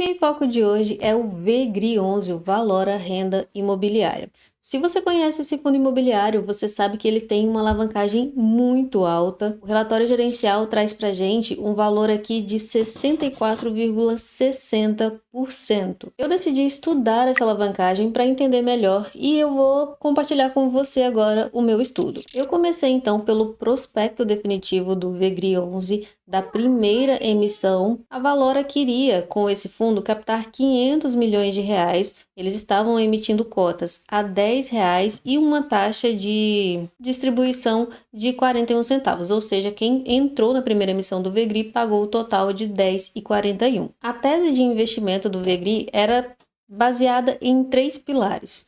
E em foco de hoje é o VGRI11, o Valora Renda Imobiliária. Se você conhece esse fundo imobiliário, você sabe que ele tem uma alavancagem muito alta. O relatório gerencial traz para gente um valor aqui de 64,60%. Eu decidi estudar essa alavancagem para entender melhor e eu vou compartilhar com você agora o meu estudo. Eu comecei então pelo prospecto definitivo do VGRI11 da primeira emissão. A Valora queria, com esse fundo, captar 500 milhões de reais. Eles estavam emitindo cotas a R$10 e uma taxa de distribuição de 41 centavos, ou seja, quem entrou na primeira emissão do VGRI pagou o total de R$10,41. A tese de investimento do VGRI era baseada em 3 pilares.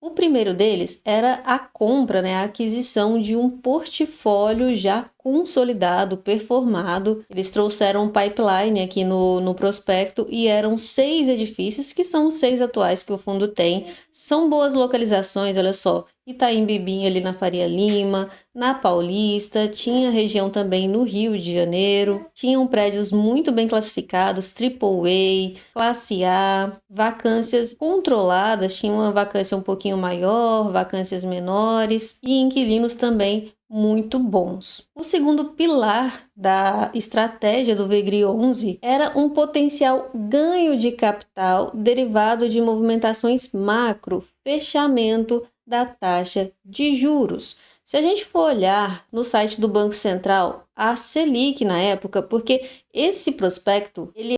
O primeiro deles era a compra, a aquisição de um portfólio já consolidado, performado. Eles trouxeram um pipeline aqui no prospecto e eram 6 edifícios, que são os 6 atuais que o fundo tem. São boas localizações, olha só, Itaim Bibi ali na Faria Lima, na Paulista, tinha região também no Rio de Janeiro, tinham prédios muito bem classificados, AAA, classe A, vacâncias controladas, tinha uma vacância um pouquinho maior, vacâncias menores e inquilinos também muito bons. O segundo pilar da estratégia do VGRI11 era um potencial ganho de capital derivado de movimentações macro, fechamento da taxa de juros. Se a gente for olhar no site do Banco Central, a Selic na época, porque esse prospecto, ele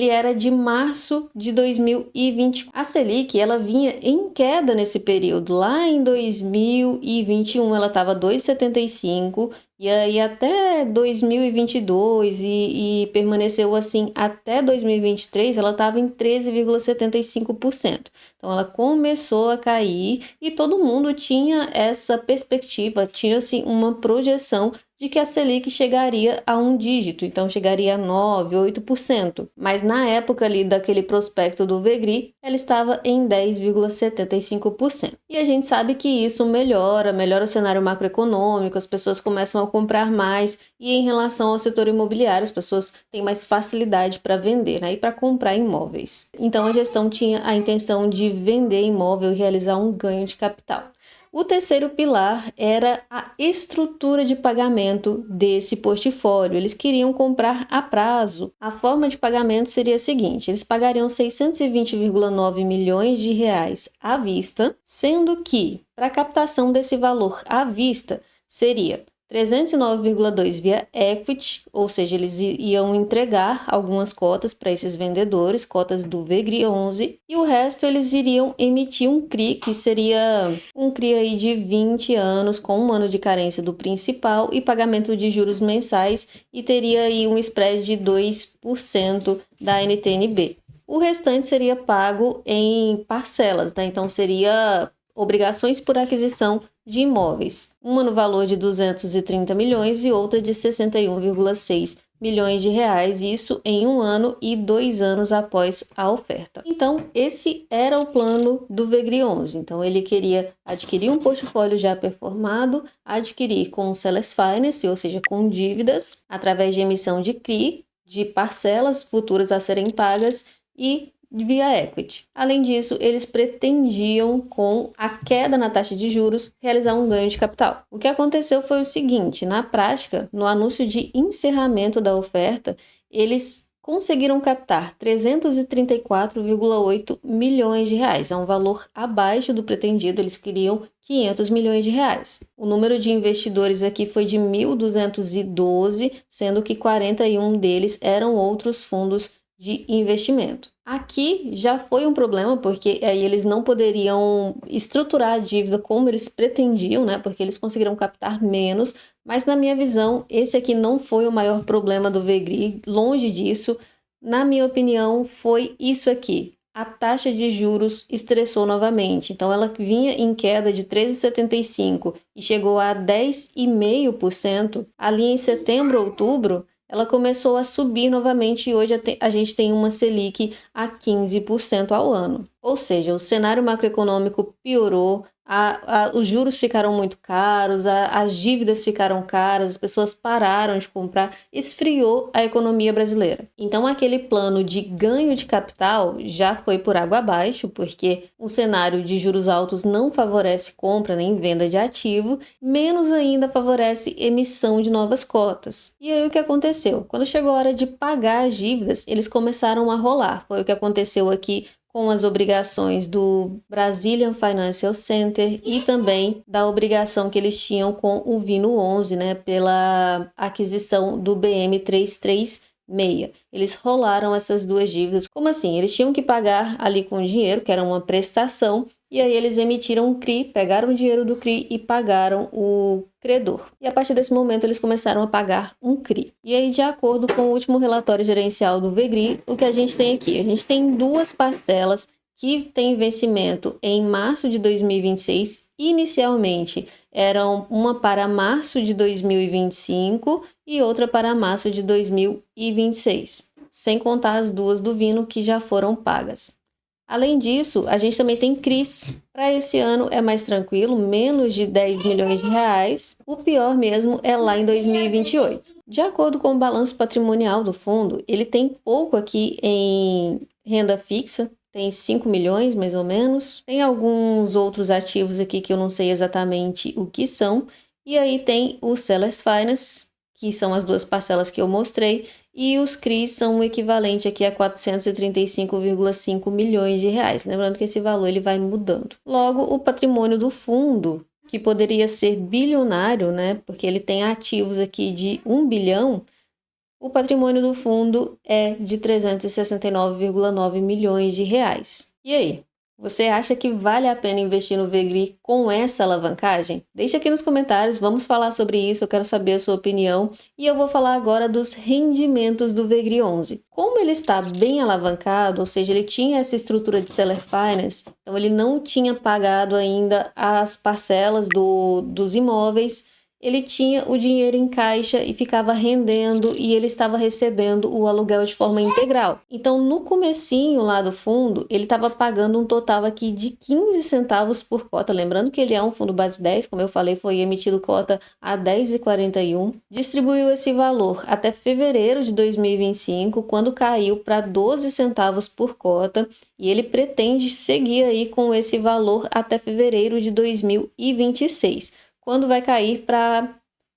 era de março de 2020. A Selic, ela vinha em queda nesse período. Lá em 2021, ela estava 2,75 e aí até 2022 e permaneceu assim até 2023, ela estava em 13,75%. Então, ela começou a cair e todo mundo tinha essa perspectiva, tinha assim uma projeção de que a Selic chegaria a um dígito, então chegaria a 9%, 8%. Mas na época ali daquele prospecto do VGRI, ela estava em 10,75%. E a gente sabe que isso melhora o cenário macroeconômico, as pessoas começam a comprar mais e em relação ao setor imobiliário, as pessoas têm mais facilidade para vender, e para comprar imóveis. Então a gestão tinha a intenção de vender imóvel e realizar um ganho de capital. O terceiro pilar era a estrutura de pagamento desse portfólio. Eles queriam comprar a prazo. A forma de pagamento seria a seguinte: eles pagariam 620,9 milhões de reais à vista, sendo que para a captação desse valor à vista seria 309,2 via equity, ou seja, eles iam entregar algumas cotas para esses vendedores, cotas do VGRI11, e o resto eles iriam emitir um CRI, que seria um CRI aí de 20 anos, com 1 ano de carência do principal e pagamento de juros mensais, e teria aí um spread de 2% da NTN-B. O restante seria pago em parcelas, então seria obrigações por aquisição de imóveis, uma no valor de 230 milhões e outra de 61,6 milhões de reais, isso em 1 ano e 2 anos após a oferta. Então, esse era o plano do VGRI11. Então, ele queria adquirir um portfólio já performado, adquirir com Seller's Finance, ou seja, com dívidas, através de emissão de CRI, de parcelas futuras a serem pagas e via equity. Além disso, eles pretendiam, com a queda na taxa de juros, realizar um ganho de capital. O que aconteceu foi o seguinte: na prática, no anúncio de encerramento da oferta, eles conseguiram captar 334,8 milhões de reais. É um valor abaixo do pretendido, eles queriam 500 milhões de reais. O número de investidores aqui foi de 1.212, sendo que 41 deles eram outros fundos de investimento. Aqui já foi um problema, porque aí eles não poderiam estruturar a dívida como eles pretendiam, porque eles conseguiram captar menos, mas na minha visão, esse aqui não foi o maior problema do VGRI, longe disso. Na minha opinião, foi isso aqui. A taxa de juros estressou novamente, então ela vinha em queda de 13,75 e chegou a 10,5%. Ali em setembro, outubro, ela começou a subir novamente e hoje a gente tem uma Selic a 15% ao ano. Ou seja, o cenário macroeconômico piorou, os juros ficaram muito caros, as dívidas ficaram caras, as pessoas pararam de comprar, esfriou a economia brasileira. Então, aquele plano de ganho de capital já foi por água abaixo, porque um cenário de juros altos não favorece compra nem venda de ativo, menos ainda favorece emissão de novas cotas. E aí o que aconteceu? Quando chegou a hora de pagar as dívidas, eles começaram a rolar. Foi o que aconteceu aqui com as obrigações do Brazilian Financial Center e também da obrigação que eles tinham com o Vino 11, né, pela aquisição do BM 336. Eles rolaram essas duas dívidas. Como assim? Eles tinham que pagar ali com dinheiro, que era uma prestação, e aí eles emitiram um CRI, pegaram o dinheiro do CRI e pagaram o credor. E a partir desse momento eles começaram a pagar um CRI. E aí, de acordo com o último relatório gerencial do VEGRI, o que a gente tem aqui? A gente tem duas parcelas que têm vencimento em março de 2026. Inicialmente eram uma para março de 2025 e outra para março de 2026, sem contar as duas do Vino que já foram pagas. Além disso, a gente também tem CRIs. Para esse ano é mais tranquilo, menos de 10 milhões de reais. O pior mesmo é lá em 2028. De acordo com o balanço patrimonial do fundo, ele tem pouco aqui em renda fixa, tem 5 milhões mais ou menos. Tem alguns outros ativos aqui que eu não sei exatamente o que são. E aí tem o Sellers Finance, que são as duas parcelas que eu mostrei, e os CRIs são o equivalente aqui a 435,5 milhões de reais. Lembrando que esse valor ele vai mudando. Logo, o patrimônio do fundo, que poderia ser bilionário, né, porque ele tem ativos aqui de 1 bilhão, o patrimônio do fundo é de 369,9 milhões de reais. E aí? Você acha que vale a pena investir no VEGRI com essa alavancagem? Deixa aqui nos comentários, vamos falar sobre isso, eu quero saber a sua opinião. E eu vou falar agora dos rendimentos do VEGRI 11. Como ele está bem alavancado, ou seja, ele tinha essa estrutura de Seller Finance, então ele não tinha pagado ainda as parcelas dos imóveis, ele tinha o dinheiro em caixa e ficava rendendo e ele estava recebendo o aluguel de forma integral. Então, no comecinho lá do fundo, ele estava pagando um total aqui de 15 centavos por cota. Lembrando que ele é um fundo base 10, como eu falei, foi emitido cota a 10,41. Distribuiu esse valor até fevereiro de 2025, quando caiu para 12 centavos por cota. E ele pretende seguir aí com esse valor até fevereiro de 2026. Quando vai cair para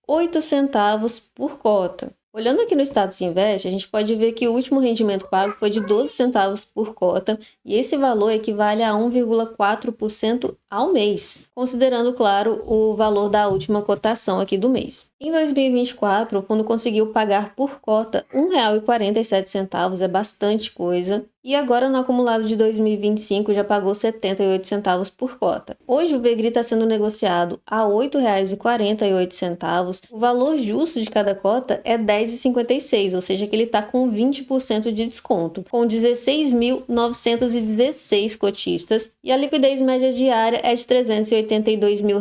8 centavos por cota. Olhando aqui no status invest, a gente pode ver que o último rendimento pago foi de 12 centavos por cota e esse valor equivale a 1,4% ao mês, considerando, claro, o valor da última cotação aqui do mês. Em 2024, o fundo conseguiu pagar por cota R$ 1,47, é bastante coisa. E agora, no acumulado de 2025, já pagou 78 centavos por cota. Hoje, o VEGRI está sendo negociado a R$ 8,48. O valor justo de cada cota é R$ 10,56, ou seja, que ele está com 20% de desconto, com 16.916 cotistas, e a liquidez média diária é de R$ 382 mil.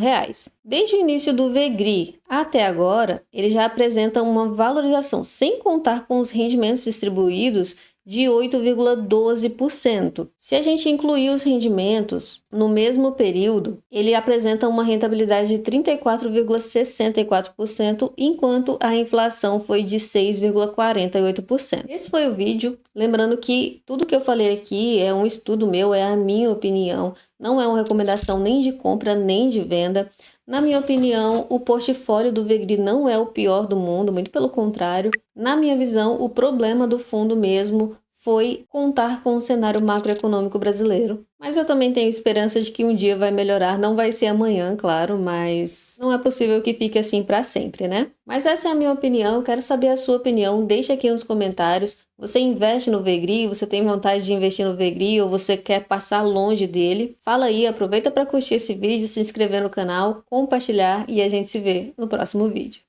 Desde o início do VEGRI até agora, ele já apresenta uma valorização, sem contar com os rendimentos distribuídos, de 8,12%. Se a gente incluir os rendimentos no mesmo período, ele apresenta uma rentabilidade de 34,64%, enquanto a inflação foi de 6,48%. Esse foi o vídeo. Lembrando que tudo que eu falei aqui é um estudo meu, é a minha opinião, não é uma recomendação nem de compra nem de venda. Na minha opinião, o portfólio do VEGRI não é o pior do mundo, muito pelo contrário. Na minha visão, o problema do fundo mesmo foi contar com o cenário macroeconômico brasileiro. Mas eu também tenho esperança de que um dia vai melhorar, não vai ser amanhã, claro, mas não é possível que fique assim para sempre, né? Mas essa é a minha opinião, eu quero saber a sua opinião, deixa aqui nos comentários. Você investe no VEGRI, você tem vontade de investir no VEGRI ou você quer passar longe dele? Fala aí, aproveita para curtir esse vídeo, se inscrever no canal, compartilhar e a gente se vê no próximo vídeo.